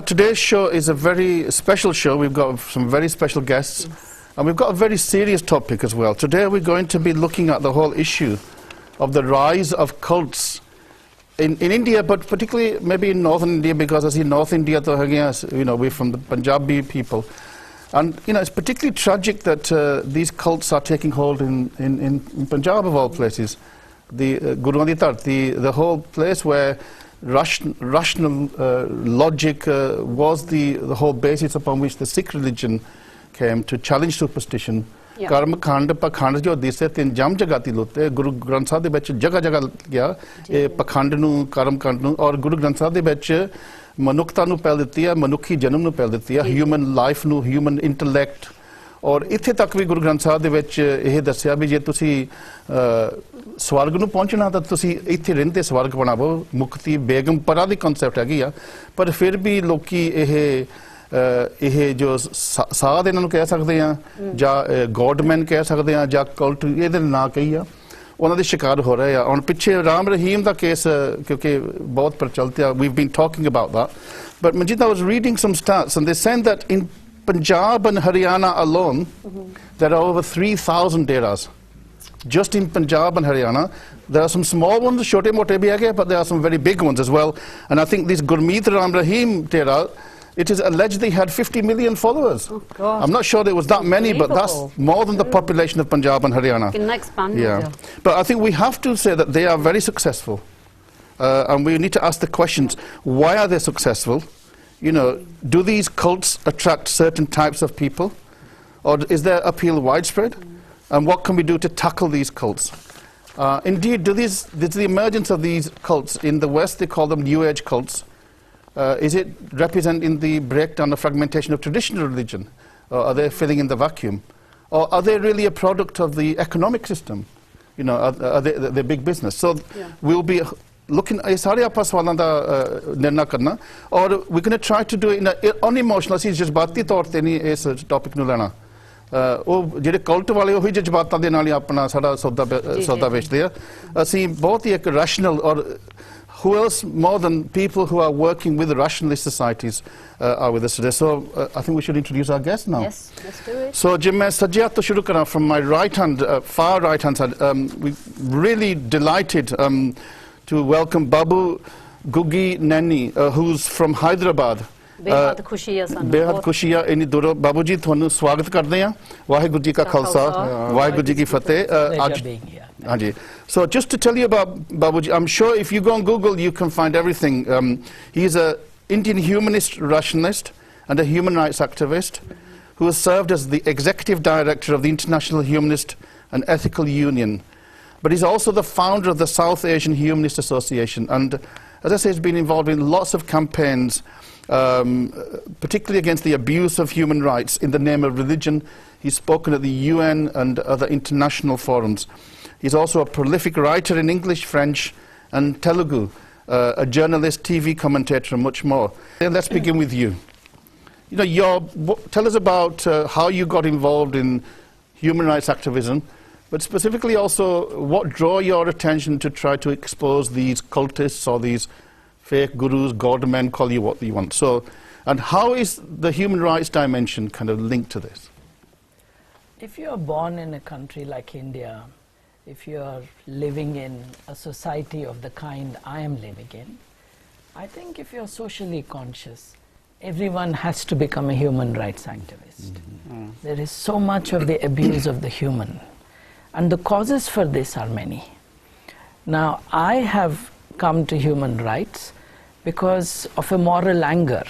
today's show is a very special show. We've got some very special guests, and we've got a very serious topic as well. Today we're going to be looking at the whole issue of the rise of cults in India, but particularly maybe in northern India, because as in North India, we're from the Punjabi people. And it's particularly tragic that these cults are taking hold in Punjab of all places. The the whole place where rational logic was the whole basis upon which the Sikh religion came to challenge superstition. Karma khand pakhand jo dise tin jam jagati lote Guru Granth Sahib de vich jaga jaga gya e pakhand nu karma khand nu aur Guru Granth Sahib de vich manukta nu pel ditti hai manukhi janam nu pel ditti hai human life nu human intellect और इत्थे तक भी गुरु ग्रंथ साहब दे विच यह दस्सिया भी जे तुसी स्वर्ग नूं पहुंचना तां तुसी इत्थे रहिंदे स्वर्ग बनावो मुक्ति बेगम परा दी कॉन्सेप्ट हैगी आ पर फिर भी लोकी यह जो साध इन्हां नूं कह सकदे आ जां गॉडमैन कह सकदे आ जां कल्ट इहदे नां कही आ उन्हां दे शिकार हो रहे आ हुण पिछे राम रहीम दा केस क्योंकि बहुत प्रचलित ah we been talking about that but Manjeet, I was reading some stats and they said that in Punjab and Haryana alone, there are over 3,000 Deras. Just in Punjab and Haryana, there are some small ones, chote mote bhi hai, but there are some very big ones as well. And I think this Gurmeet Rahim Dera, it is alleged they had 50 million followers. Oh God. I'm not sure there was that many, but that's more than the population of Punjab and Haryana. Yeah. But I think we have to say that they are very successful. And we need to ask the questions, why are they successful? Do these cults attract certain types of people? Or is their appeal widespread? And what can we do to tackle these cults? Indeed, does the emergence of these cults in the West, they call them New Age cults, is it representing the breakdown, the fragmentation of traditional religion? Or are they filling in the vacuum? Or are they really a product of the economic system? Are they big business? So we'll be looking at सारे आपस वालों दा निर्णय करना और we're going to try to do it in an unemotional ਅਸੀਂ ਜਜ਼ਬਾਤੀ ਤੌਰ ਤੇ ਨਹੀਂ ਇਸ ਟੌਪਿਕ ਨੂੰ ਲੈਣਾ ਉਹ ਜਿਹੜੇ ਕਲਟ ਵਾਲੇ ਉਹੀ ਜਜ਼ਬਾਤਾਂ ਦੇ ਨਾਲ ਹੀ ਆਪਣਾ ਸਾਡਾ ਸੌਦਾ ਵੇਚਦੇ ਆ ਅਸੀਂ ਬਹੁਤ ਹੀ ਇੱਕ ਰੈਸ਼ਨਲ ਔਰ who else more than people who are working with rationalist societies are with us today. So I think we should introduce our guests now. Yes, let's do it. So Jim, sajja to shuru kara from my right hand, far right hand side. We're really delighted to welcome Babu Gogineni, who's from Hyderabad. बेहद खुशी है सानू बेहद खुशी है इन्नी दूरों बाबू जी थानू स्वागत करते हैं वाहिगुरु जी का खालसा वाहिगुरु जी की फतेह हाँ जी so just to tell you about Babu ji, I'm sure if you go on Google you can find everything. He's a Indian humanist rationalist and a human rights activist who has served as the executive director of the International Humanist and Ethical Union, but he's also the founder of the South Asian Humanist Association, and as I say, he's been involved in lots of campaigns, particularly against the abuse of human rights in the name of religion. He's spoken at the UN and other international forums. He's also a prolific writer in English, French and Telugu, a journalist, TV commentator and much more. And let's begin with you. Tell us about how you got involved in human rights activism, but specifically also what drew your attention to try to expose these cultists or these fake gurus, god men, call you what you want. So, and how is the human rights dimension kind of linked to this? If you are born in a country like India, if you are living in a society of the kind I am living in, I think if you are socially conscious, everyone has to become a human rights activist. There is so much of the abuse of the human, and the causes for this are many. Now, I have come to human rights because of a moral anger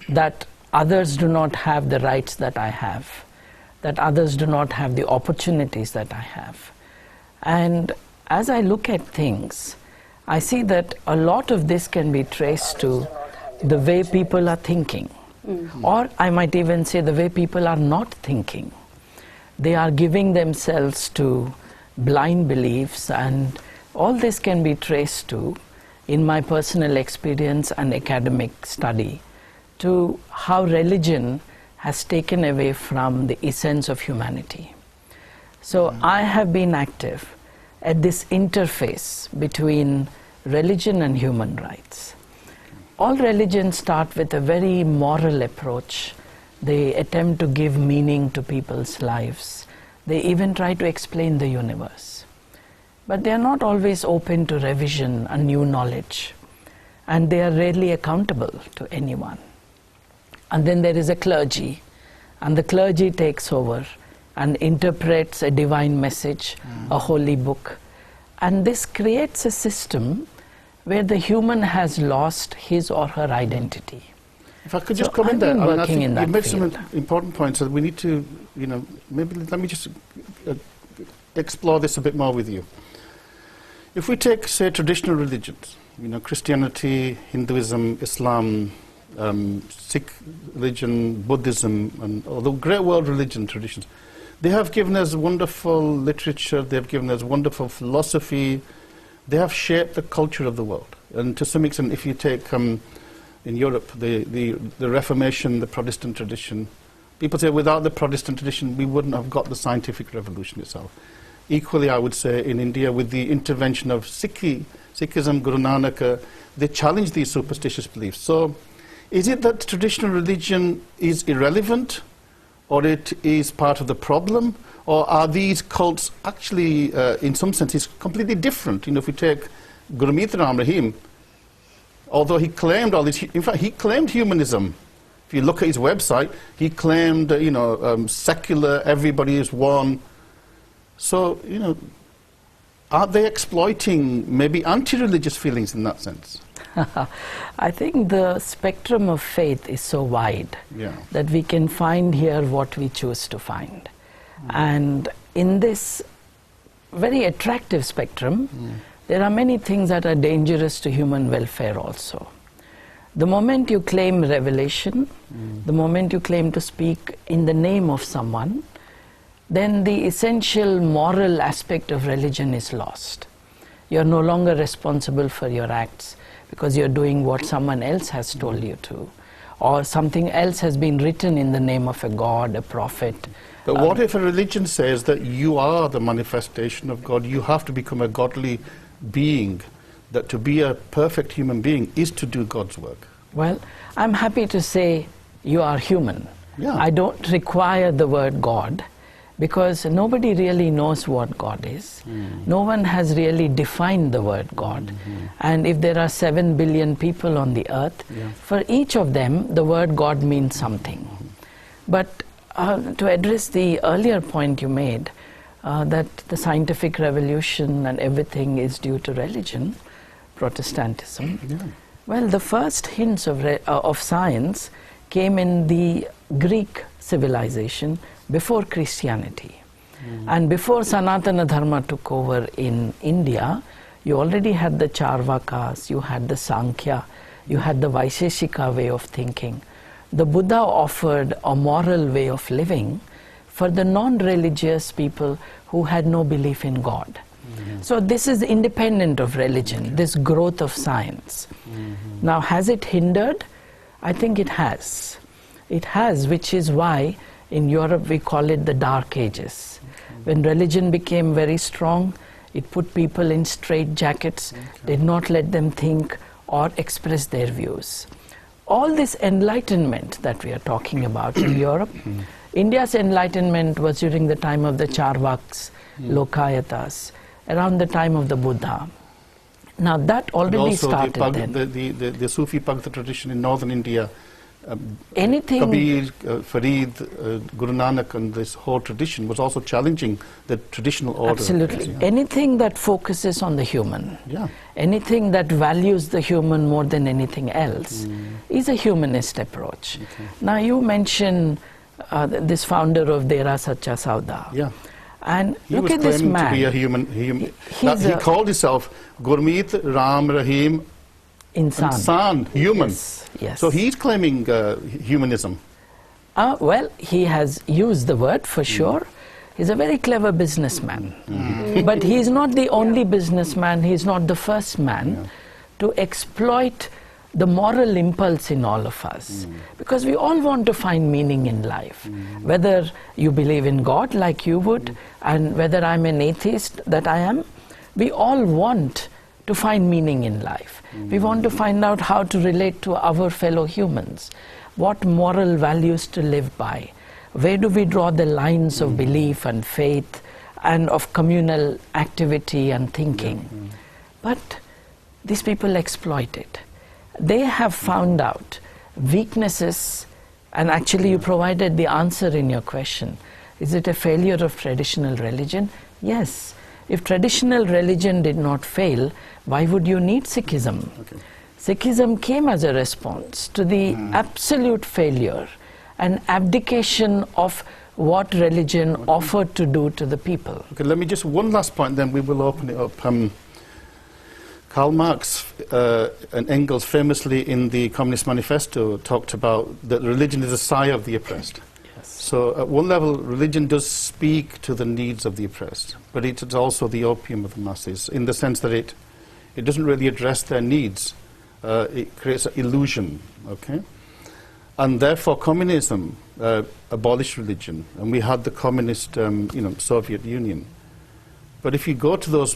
that others do not have the rights that I have, that others do not have the opportunities that I have. And as I look at things, I see that a lot of this can be traced to the way people are thinking. Or I might even say the way people are not thinking. They are giving themselves to blind beliefs, and all this can be traced to, in my personal experience and academic study, to how religion has taken away from the essence of humanity. So I have been active at this interface between religion and human rights. all religions start with a very moral approach. They attempt to give meaning to people's lives. They even try to explain the universe. But they are not always open to revision and new knowledge. And they are rarely accountable to anyone. And then there is a clergy. And the clergy takes over and interprets a divine message, a holy book. And this creates a system where the human has lost his or her identity. If I could just comment there, I think you made some important points that we need to, maybe let me just explore this a bit more with you. If we take, say, traditional religions, Christianity, Hinduism, Islam, Sikh religion, Buddhism, and all the great world religion traditions, they have given us wonderful literature, they have given us wonderful philosophy, they have shaped the culture of the world. And to some extent, if you take in Europe, the Reformation, the Protestant tradition, people say without the Protestant tradition we wouldn't have got the scientific revolution itself. Equally, I would say in India, with the intervention of Sikhism, Guru Nanak, they challenged these superstitious beliefs. So is it that traditional religion is irrelevant, or it is part of the problem, or are these cults actually, in some sense, completely different? If we take Gurmeet Rahim, although he claimed all this, in fact, he claimed humanism. If you look at his website, he claimed, secular, everybody is one. So, aren't they exploiting maybe anti-religious feelings in that sense? I think the spectrum of faith is so wide that we can find here what we choose to find. And in this very attractive spectrum, there are many things that are dangerous to human welfare also. The moment you claim revelation, the moment you claim to speak in the name of someone, then the essential moral aspect of religion is lost. You're no longer responsible for your acts because you're doing what someone else has told you to, or something else has been written in the name of a god, a prophet. But what if a religion says that you are the manifestation of God, you have to become a godly being, that to be a perfect human being is to do God's work? Well, I'm happy to say you are human. Yeah. I don't require the word God, because nobody really knows what God is. No one has really defined the word God. And if there are 7 billion people on the earth, for each of them the word God means something. But to address the earlier point you made, that the scientific revolution and everything is due to religion, Protestantism. Well, the first hints of science came in the Greek civilization before Christianity. And before Sanatana Dharma took over in India, you already had the Charvakas, you had the Sankhya, you had the Vaisheshika way of thinking. The Buddha offered a moral way of living for the non-religious people who had no belief in God. So this is independent of religion, this growth of science. Now, has it hindered? I think it has. It has, which is why in Europe we call it the Dark Ages. When religion became very strong, it put people in straitjackets, did not let them think or express their views. All this enlightenment that we are talking about in Europe, India's enlightenment was during the time of the Charvaks, Lokayatas, around the time of the Buddha. Now that already started then. The Sufi Bhakta tradition in northern India, anything Kabir, Farid, Guru Nanak, and this whole tradition was also challenging the traditional order. Absolutely. Anything that focuses on the human, anything that values the human more than anything else, is a humanist approach. Now you mention this founder of Dera Sacha Sauda. And he look was at this claiming man. To be a human. He called himself Gurmeet, Rahim, Insan, human. Yes. So he's claiming humanism. Well, he has used the word for sure. He's a very clever businessman. But he's not the only businessman, he's not the first man to exploit the moral impulse in all of us. Because we all want to find meaning in life. Whether you believe in God like you would, and whether I'm an atheist that I am, we all want to find meaning in life. We want to find out how to relate to our fellow humans, what moral values to live by, where do we draw the lines of belief and faith and of communal activity and thinking. But these people exploit it. They have found out weaknesses, and actually you provided the answer in your question. Is it a failure of traditional religion? Yes. If traditional religion did not fail, why would you need Sikhism? Sikhism came as a response to the absolute failure and abdication of what religion offered to do to the people. Okay, let me just, one last point, then we will open it up. Karl Marx and Engels famously in the Communist Manifesto talked about that religion is the sigh of the oppressed. Yes. So at one level, religion does speak to the needs of the oppressed, but it is also the opium of the masses in the sense that it doesn't really address their needs. It creates an illusion, okay? And therefore communism abolished religion, and we had the communist Soviet Union. But if you go to those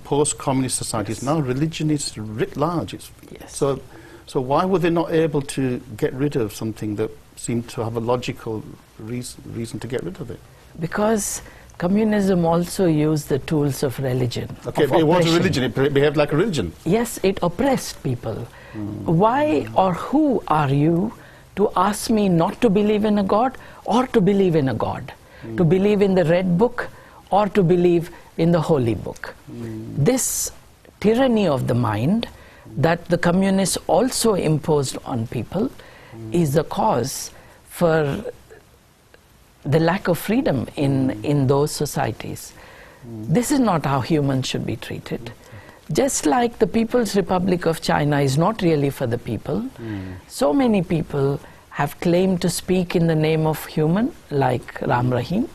post-communist societies, now religion is writ large. Yes. So why were they not able to get rid of something that seemed to have a logical reason to get rid of it? Because communism also used the tools of religion. Okay, but it was a religion, it behaved like a religion. Yes, it oppressed people. Why or who are you to ask me not to believe in a God or to believe in a God? To believe in the Red Book or to believe in the Holy Book? This tyranny of the mind that the communists also imposed on people is the cause for the lack of freedom in those societies. This is not how humans should be treated. Just like the People's Republic of China is not really for the people, so many people have claimed to speak in the name of human, like Rahim.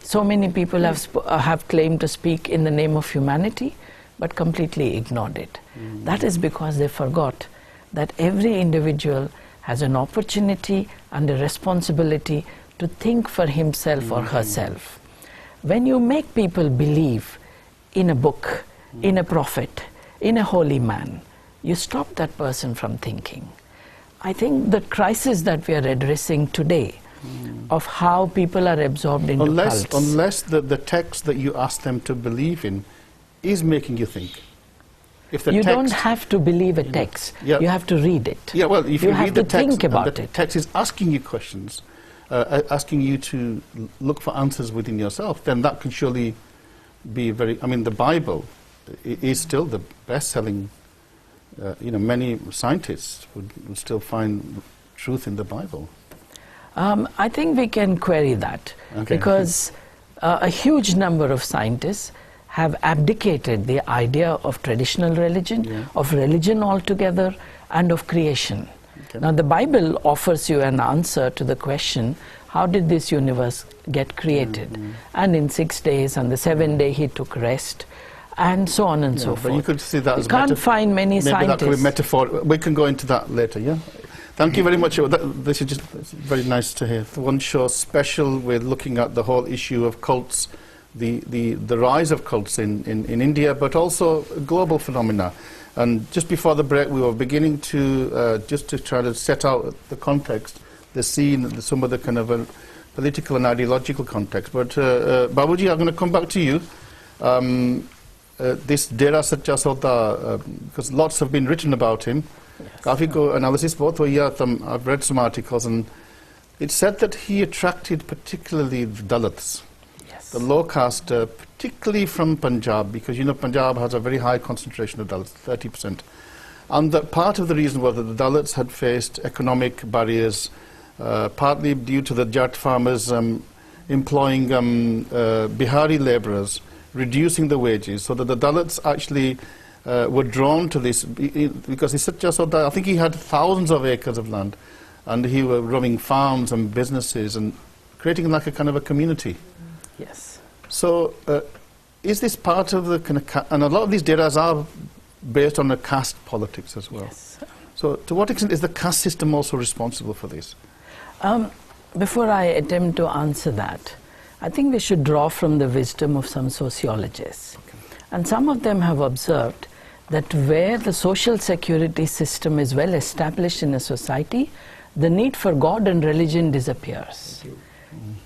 So many people have claimed to speak in the name of humanity, but completely ignored it. That is because they forgot that every individual has an opportunity and a responsibility to think for himself or herself. When you make people believe in a book, in a prophet, in a holy man, you stop that person from thinking. I think the crisis that we are addressing today of how people are absorbed into cults. Unless the text that you ask them to believe in is making you think. If the you text, don't have to believe a text. You have to read it. Yeah, well, if you have read the to text, think about the it. text is asking you questions, asking you to look for answers within yourself, then that can surely be very... I mean, the Bible is still the best-selling... many scientists would still find truth in the Bible. I think we can query that because a huge number of scientists have abdicated the idea of traditional religion, of religion altogether, and of creation. Now the Bible offers you an answer to the question, how did this universe get created? And in 6 days, and the 7th day he took rest, and so on and so forth. But you could see that as can't find many scientists. Maybe that could be metaphor. We can go into that later, yeah? Thank you very much. This is just very nice to hear. The one show special, we're looking at the whole issue of cults, the rise of cults in India, but also global phenomena. And just before the break, we were beginning to, just to try to set out the context, the scene, some of the kind of political and ideological context. But Babuji, I'm going to come back to you. This Dera Sacha Sauda, because lots have been written about him. Kafi ko analysis both I've read some articles, and it said that he attracted particularly the Dalits, the low caste, particularly from Punjab, because Punjab has a very high concentration of Dalits, 30%. And that part of the reason was that the Dalits had faced economic barriers, partly due to the Jat farmers employing Bihari labourers, reducing the wages, so that the Dalits actually were drawn to this, because he's such a, I think he had thousands of acres of land, and he was running farms and businesses and creating like a kind of a community. Yes. So is this part of the kind of, and a lot of these Deras are based on the caste politics as well. Yes. So to what extent is the caste system also responsible for this? Before I attempt to answer that, I think we should draw from the wisdom of some sociologists. And some of them have observed that where the social security system is well established in a society, the need for God and religion disappears.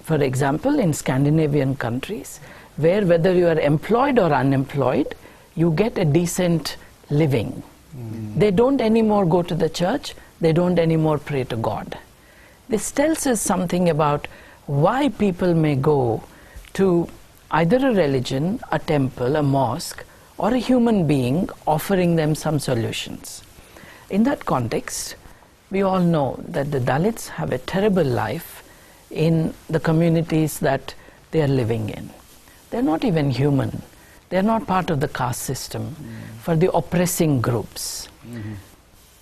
For example, in Scandinavian countries, where whether you are employed or unemployed, you get a decent living. They don't anymore go to the church, they don't anymore pray to God. This tells us something about why people may go to either a religion, a temple, a mosque, or a human being offering them some solutions. In that context, we all know that the Dalits have a terrible life in the communities that they are living in. They're not even human. They're not part of the caste system for the oppressing groups.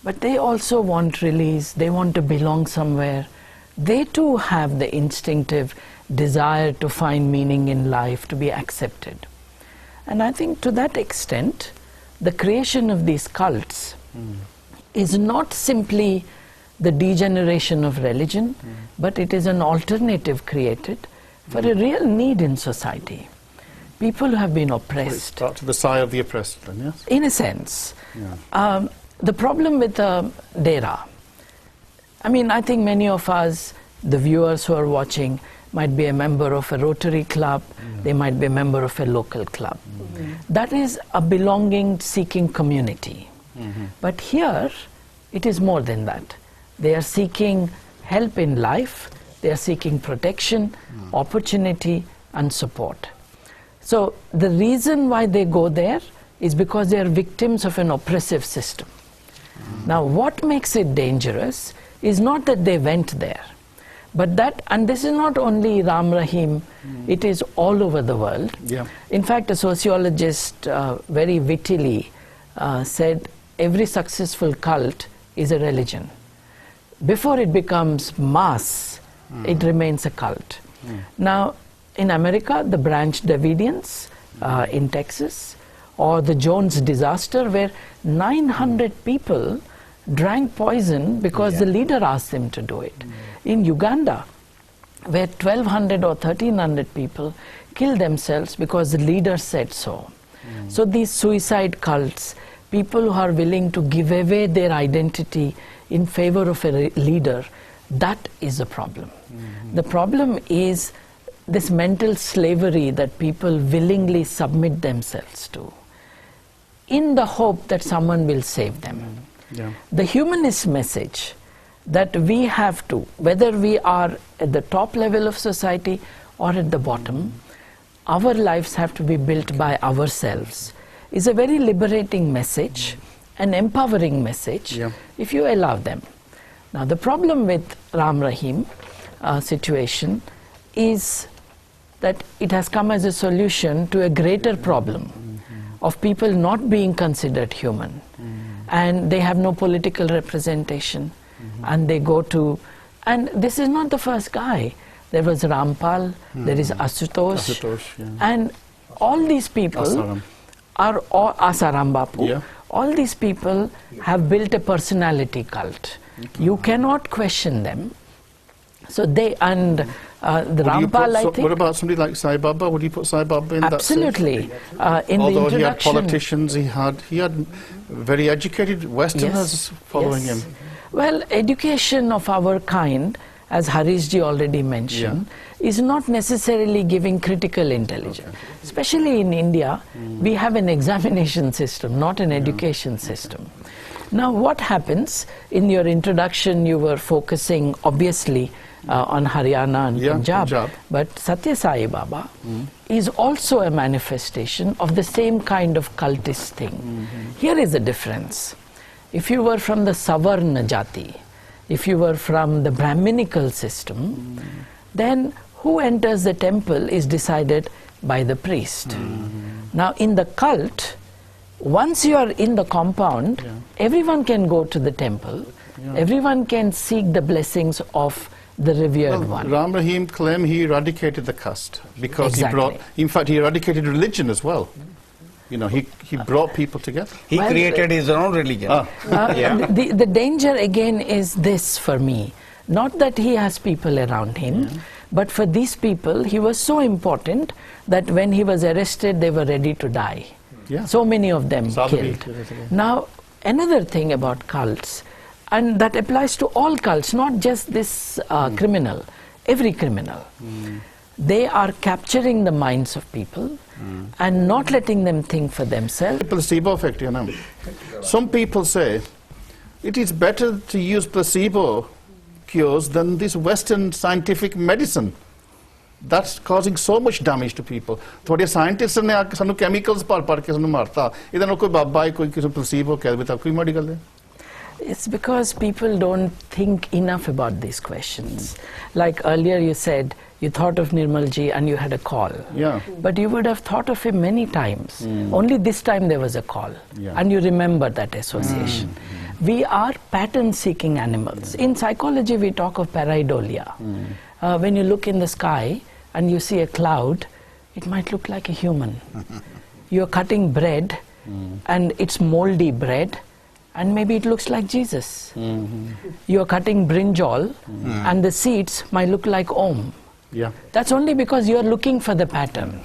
But they also want release, they want to belong somewhere. They too have the instinctive desire to find meaning in life, to be accepted. And I think to that extent, the creation of these cults is not simply the degeneration of religion, but it is an alternative created for a real need in society. People who have been oppressed. Start to the side of the oppressed, then, yes? In a sense. The problem with Dera, I mean, I think many of us, the viewers who are watching, might be a member of a Rotary club, they might be a member of a local club. That is a belonging-seeking community. But here, it is more than that. They are seeking help in life, they are seeking protection, opportunity, and support. So the reason why they go there is because they are victims of an oppressive system. Now, what makes it dangerous is not that they went there, but that, and this is not only Rahim, it is all over the world. In fact, a sociologist very wittily said every successful cult is a religion. Before it becomes mass, it remains a cult. Now, in America, the Branch Davidians in Texas, or the Jones disaster, where 900 people drank poison because the leader asked them to do it. In Uganda, where 1,200 or 1,300 people killed themselves because the leader said so. So these suicide cults, people who are willing to give away their identity in favor of a leader, that is a problem. The problem is this mental slavery that people willingly submit themselves to in the hope that someone will save them. The humanist message that we have to, whether we are at the top level of society or at the bottom, our lives have to be built by ourselves, is a very liberating message, an empowering message, if you allow them. Now, the problem with Rahim situation is that it has come as a solution to a greater problem of people not being considered human. And they have no political representation. And they go to, and this is not the first guy. There was Rampal, there is Asutosh, and all these people are all Asaram Bapu. All these people have built a personality cult. You cannot question them. So they, and the Rampal, I think... What about somebody like Sai Baba? Would you put Sai Baba in absolutely. that? In Although the he had politicians, he had very educated Westerners following him. Well, education of our kind, as Harishji already mentioned, is not necessarily giving critical intelligence. Especially in India, we have an examination system, not an education system. Now, what happens, in your introduction, you were focusing, obviously, on Haryana and Punjab, but Satya Sai Baba is also a manifestation of the same kind of cultist thing. Here is the difference. If you were from the Savarna Jati, if you were from the Brahminical system, then who enters the temple is decided by the priest. Now, in the cult, once you are in the compound, everyone can go to the temple, everyone can seek the blessings of the revered one. Rahim claimed he eradicated the caste because he brought, in fact, he eradicated religion as well. You know, he brought people together. He created his own religion. The danger again is this for me. Not that he has people around him, but for these people, he was so important that when he was arrested, they were ready to die. Yeah. So many of them Sadhvi. killed. Now, another thing about cults, and that applies to all cults, not just this criminal, every criminal. They are capturing the minds of people and not letting them think for themselves. Placebo effect, you know. Some people say it is better to use placebo cures than this Western scientific medicine. That's causing so much damage to people. Thode scientists ne aake sanu chemicals par ke sanu marta. Idha no koi babba koi kisi placebo keh beta koi madi gal hai. It's because people don't think enough about these questions. Like earlier you said, you thought of Nirmalji and you had a call. Yeah. But you would have thought of him many times. Only this time there was a call. Yeah. And you remember that association. We are pattern-seeking animals. In psychology we talk of pareidolia. When you look in the sky and you see a cloud, it might look like a human. You're cutting bread and it's moldy bread, and maybe it looks like Jesus. You're cutting brinjal and the seeds might look like Om. Yeah. That's only because you're looking for the pattern.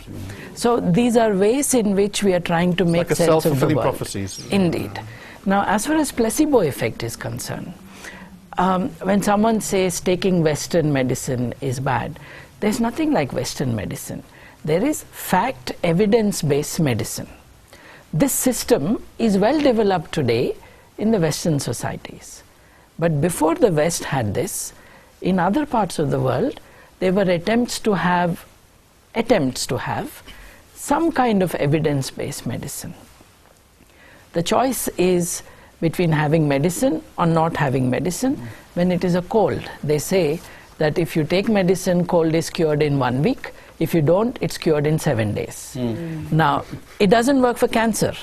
So these are ways in which we are trying to make like a sense of the self-fulfilling world. prophecies. Indeed. Now, as far as placebo effect is concerned, when someone says taking Western medicine is bad, there's nothing like Western medicine. There is fact, evidence-based medicine. This system is well developed today in the Western societies. But before the West had this, in other parts of the world, there were attempts to have some kind of evidence-based medicine. The choice is between having medicine or not having medicine. When it is a cold, they say that if you take medicine, cold is cured in 1 week. If you don't, it's cured in 7 days. Now, it doesn't work for cancer.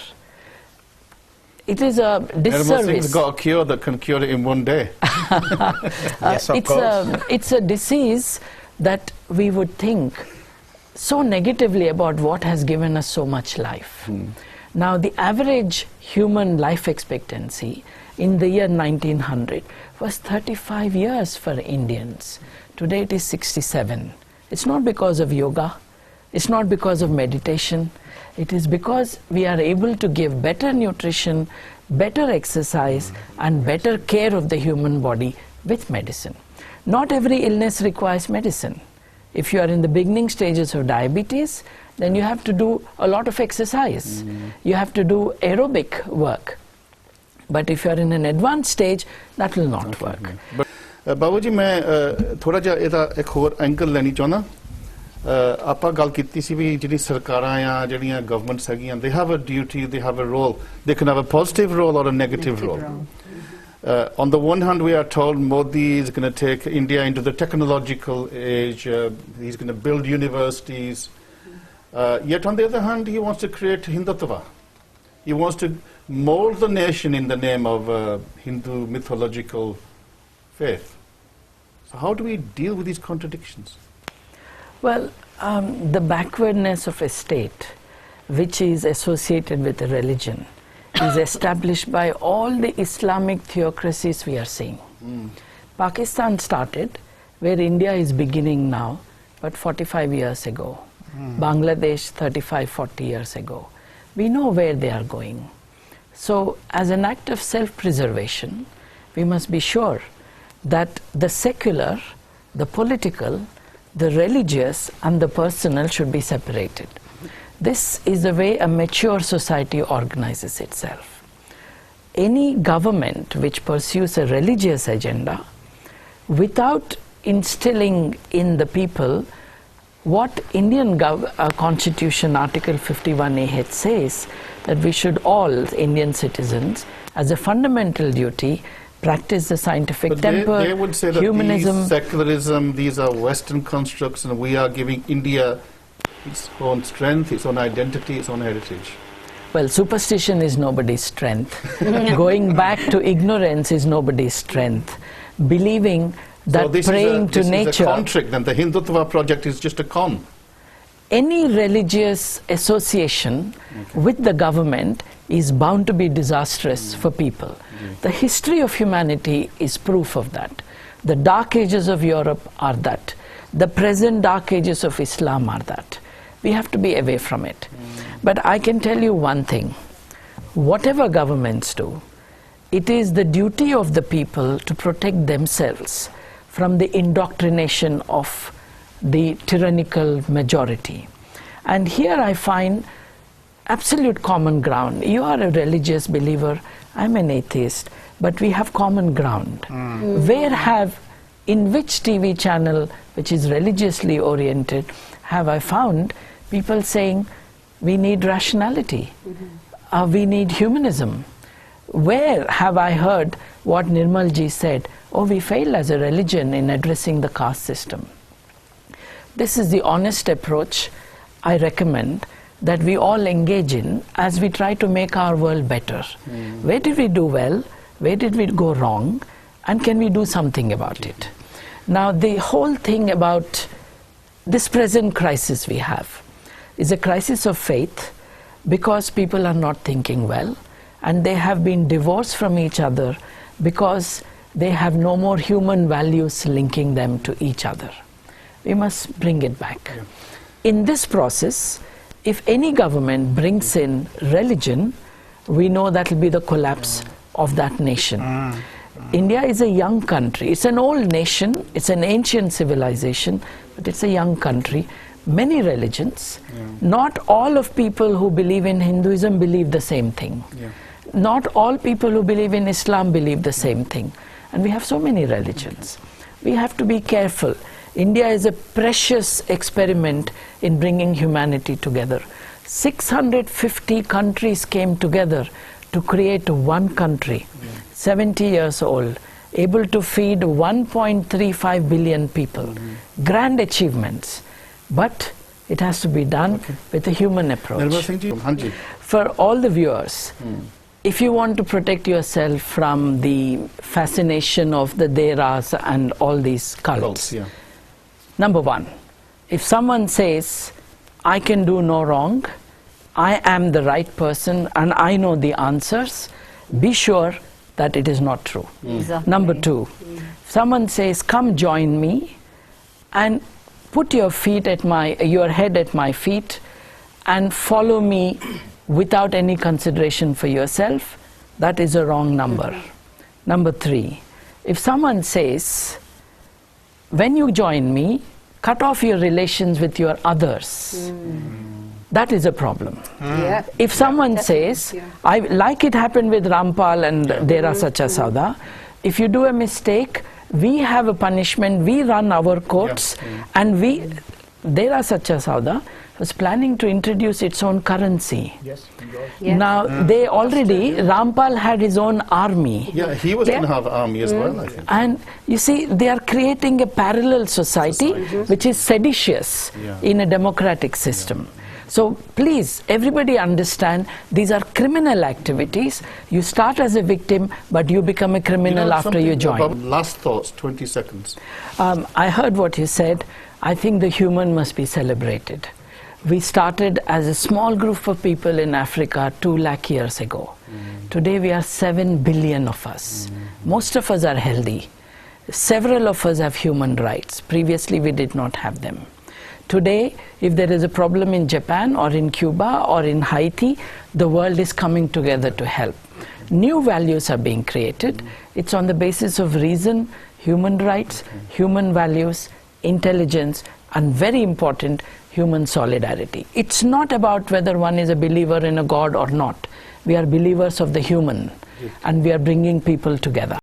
It is a disservice. Singh's got a cure that can cure it in 1 day. Yes, of course. It's a disease that we would think so negatively about what has given us so much life. Now, the average human life expectancy in the year 1900 was 35 years for Indians. Today it is 67. It's not because of yoga, it's not because of meditation, it is because we are able to give better nutrition, better exercise and better care of the human body with medicine. Not every illness requires medicine. If you are in the beginning stages of diabetes, then you have to do a lot of exercise. You have to do aerobic work. But if you are in an advanced stage, that will not work. But Babu ji, मैं थोड़ा जा इदा एक और angle लेनी चाहना. ਆਪਾਂ ਗੱਲ ਕੀਤੀ ਸੀ ਵੀ ਜਿਹੜੀ ਸਰਕਾਰਾਂ ਆ ਜਿਹੜੀਆਂ ਗਵਰਨਮੈਂਟਸ ਹੈਗੀਆਂ, they have a duty, they have a role. They can have a positive role or a negative role. On the one hand, we are told Modi is going to take India into the technological age. He's going to build universities. Yet on the other hand, he wants to create Hindutva. He wants to mold the nation in the name of Hindu mythological faith. So how do we deal with these contradictions? Well, the backwardness of a state which is associated with a religion is established by all the Islamic theocracies we are seeing. Pakistan started where India is beginning now, but 45 years ago. Bangladesh 35, 40 years ago. We know where they are going. So as an act of self-preservation, we must be sure that the secular, the political, the religious and the personal should be separated. This is the way a mature society organizes itself. Any government which pursues a religious agenda without instilling in the people what Indian Constitution Article 51A says, that we should all Indian citizens as a fundamental duty practice the scientific temper, they would say that humanism. These secularism, these are Western constructs, and we are giving India its own strength, its own identity, its own heritage. Well, superstition is nobody's strength. Going back to ignorance is nobody's strength. Believing that praying to nature... This is a con trick, then the Hindutva project is just a con. Any religious association with the government is bound to be disastrous for people. The history of humanity is proof of that. The dark ages of Europe are that. The present dark ages of Islam are that. We have to be away from it. But I can tell you one thing. Whatever governments do, it is the duty of the people to protect themselves from the indoctrination of the tyrannical majority. And here I find absolute common ground. You are a religious believer, I'm an atheist, but we have common ground. In which TV channel, which is religiously oriented, have I found people saying, we need rationality, we need humanism? Where have I heard what Nirmalji said, oh, we fail as a religion in addressing the caste system? This is the honest approach I recommend that we all engage in as we try to make our world better. Where did we do well? Where did we go wrong? And can we do something about it? Now, the whole thing about this present crisis we have is a crisis of faith, because people are not thinking well, and they have been divorced from each other because they have no more human values linking them to each other. We must bring it back. In this process, if any government brings in religion, we know that will be the collapse of that nation. India is a young country. It's an old nation. It's an ancient civilization, but it's a young country. Many religions. Not all of people who believe in Hinduism believe the same thing. Not all people who believe in Islam believe the same thing. And we have so many religions. We have to be careful. India is a precious experiment in bringing humanity together. 650 countries came together to create one country, 70 years old, able to feed 1.35 billion people. Grand achievements. But it has to be done with a human approach. For all the viewers, if you want to protect yourself from the fascination of the Deras and all these cults, number one, if someone says, I can do no wrong, I am the right person and I know the answers, be sure that it is not true. Exactly. Number two, if someone says, come join me and put your head at my feet and follow me without any consideration for yourself, that is a wrong number. Number three, if someone says, when you join me, cut off your relations with your others, that is a problem. If someone says, like it happened with Rampal and Dera Sacha Sauda, if you do a mistake, we have a punishment, we run our courts, and Dera Sacha Sauda was planning to introduce its own currency. Now, they already, Rampal had his own army. He was going to have an army as well, I think. And you see, they are creating a parallel society which is seditious in a democratic system. So please, everybody understand, these are criminal activities. You start as a victim, but you become a criminal after you join. Last thoughts, 20 seconds. I heard what you said. I think the human must be celebrated. We started as a small group of people in Africa 2 lakh years ago. Today we are 7 billion of us. Most of us are healthy. Several of us have human rights. Previously we did not have them. Today, if there is a problem in Japan or in Cuba or in Haiti, the world is coming together to help. New values are being created. It's on the basis of reason, human rights, human values, intelligence, and very important, human solidarity. It's not about whether one is a believer in a God or not. We are believers of the human, and we are bringing people together.